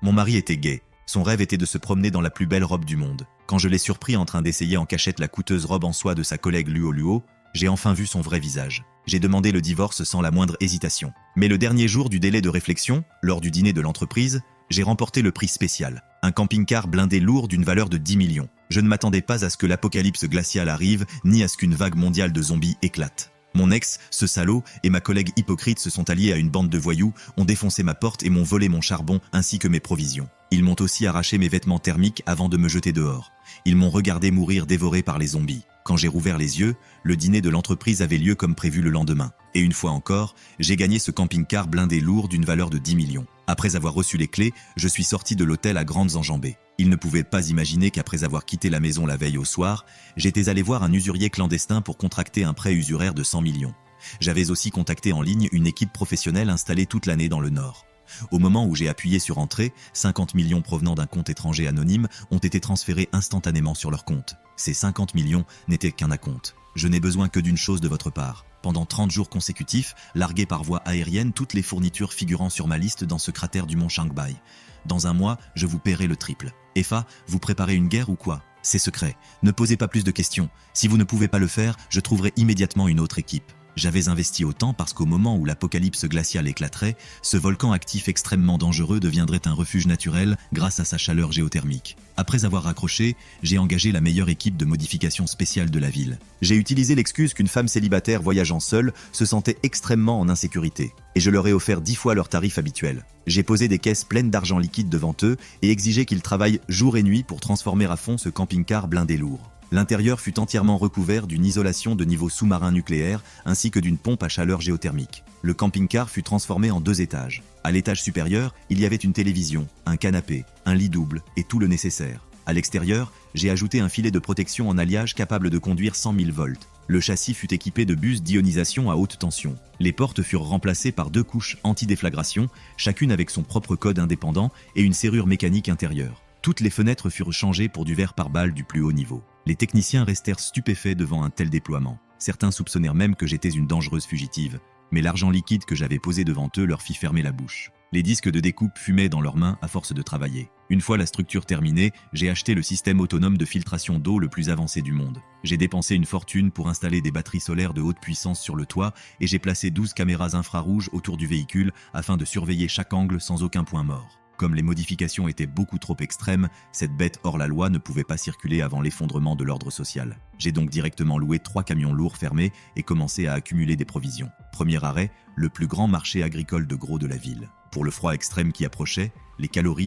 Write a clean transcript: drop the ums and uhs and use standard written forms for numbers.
Mon mari était gai. Son rêve était de se promener dans la plus belle robe du monde. Quand je l'ai surpris en train d'essayer en cachette la coûteuse robe en soie de sa collègue Luo Luo, j'ai enfin vu son vrai visage. J'ai demandé le divorce sans la moindre hésitation. Mais le dernier jour du délai de réflexion, lors du dîner de l'entreprise, j'ai remporté le prix spécial. Un camping-car blindé lourd d'une valeur de 10 millions. Je ne m'attendais pas à ce que l'apocalypse glaciale arrive, ni à ce qu'une vague mondiale de zombies éclate. Mon ex, ce salaud, et ma collègue hypocrite se sont alliés à une bande de voyous, ont défoncé ma porte et m'ont volé mon charbon ainsi que mes provisions. Ils m'ont aussi arraché mes vêtements thermiques avant de me jeter dehors. Ils m'ont regardé mourir dévoré par les zombies. Quand j'ai rouvert les yeux, le dîner de l'entreprise avait lieu comme prévu le lendemain. Et une fois encore, j'ai gagné ce camping-car blindé lourd d'une valeur de 10 millions. Après avoir reçu les clés, je suis sorti de l'hôtel à grandes enjambées. Ils ne pouvaient pas imaginer qu'après avoir quitté la maison la veille au soir, j'étais allé voir un usurier clandestin pour contracter un prêt usuraire de 100 millions. J'avais aussi contacté en ligne une équipe professionnelle installée toute l'année dans le Nord. Au moment où j'ai appuyé sur Entrée, 50 millions provenant d'un compte étranger anonyme ont été transférés instantanément sur leur compte. Ces 50 millions n'étaient qu'un acompte. Je n'ai besoin que d'une chose de votre part. Pendant 30 jours consécutifs, larguez par voie aérienne toutes les fournitures figurant sur ma liste dans ce cratère du mont Shanghai. Dans un mois, je vous paierai le triple. EFA, vous préparez une guerre ou quoi? C'est secret. Ne posez pas plus de questions. Si vous ne pouvez pas le faire, je trouverai immédiatement une autre équipe. J'avais investi autant parce qu'au moment où l'apocalypse glaciale éclaterait, ce volcan actif extrêmement dangereux deviendrait un refuge naturel grâce à sa chaleur géothermique. Après avoir raccroché, j'ai engagé la meilleure équipe de modification spéciale de la ville. J'ai utilisé l'excuse qu'une femme célibataire voyageant seule se sentait extrêmement en insécurité. Et je leur ai offert 10 fois leur tarif habituel. J'ai posé des caisses pleines d'argent liquide devant eux et exigé qu'ils travaillent jour et nuit pour transformer à fond ce camping-car blindé lourd. L'intérieur fut entièrement recouvert d'une isolation de niveau sous-marin nucléaire ainsi que d'une pompe à chaleur géothermique. Le camping-car fut transformé en 2 étages. À l'étage supérieur, il y avait une télévision, un canapé, un lit double et tout le nécessaire. À l'extérieur, j'ai ajouté un filet de protection en alliage capable de conduire 100 000 volts. Le châssis fut équipé de bus d'ionisation à haute tension. Les portes furent remplacées par 2 couches anti-déflagration, chacune avec son propre code indépendant et une serrure mécanique intérieure. Toutes les fenêtres furent changées pour du verre par balle du plus haut niveau. Les techniciens restèrent stupéfaits devant un tel déploiement. Certains soupçonnèrent même que j'étais une dangereuse fugitive. Mais l'argent liquide que j'avais posé devant eux leur fit fermer la bouche. Les disques de découpe fumaient dans leurs mains à force de travailler. Une fois la structure terminée, j'ai acheté le système autonome de filtration d'eau le plus avancé du monde. J'ai dépensé une fortune pour installer des batteries solaires de haute puissance sur le toit et j'ai placé 12 caméras infrarouges autour du véhicule afin de surveiller chaque angle sans aucun point mort. Comme les modifications étaient beaucoup trop extrêmes, cette bête hors la loi ne pouvait pas circuler avant l'effondrement de l'ordre social. J'ai donc directement loué 3 camions lourds fermés et commencé à accumuler des provisions. Premier arrêt, le plus grand marché agricole de gros de la ville. Pour le froid extrême qui approchait, les calories